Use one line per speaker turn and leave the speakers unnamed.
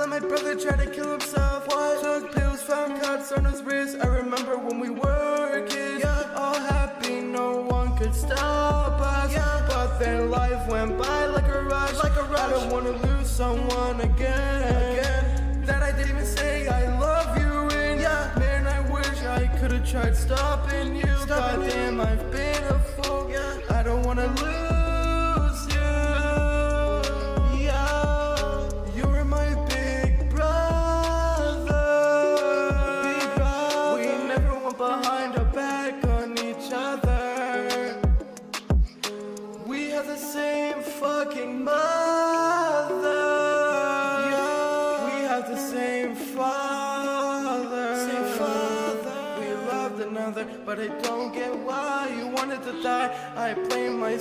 that my brother tried to kill himself. What? Took pills, found cuts on his wrist. I remember when we were kids, all happy, no one could stop us. But then life went by like a rush. I don't wanna lose someone again. That I didn't even say I love you in. Man, I wish I could've tried stopping you. But damn, I've been a fool. I don't wanna lose you. You're my big brother. We never went behind our back on each other. We have the same fucking mother. We have the same father. We loved another, but I don't get why you wanted to die. I blame myself.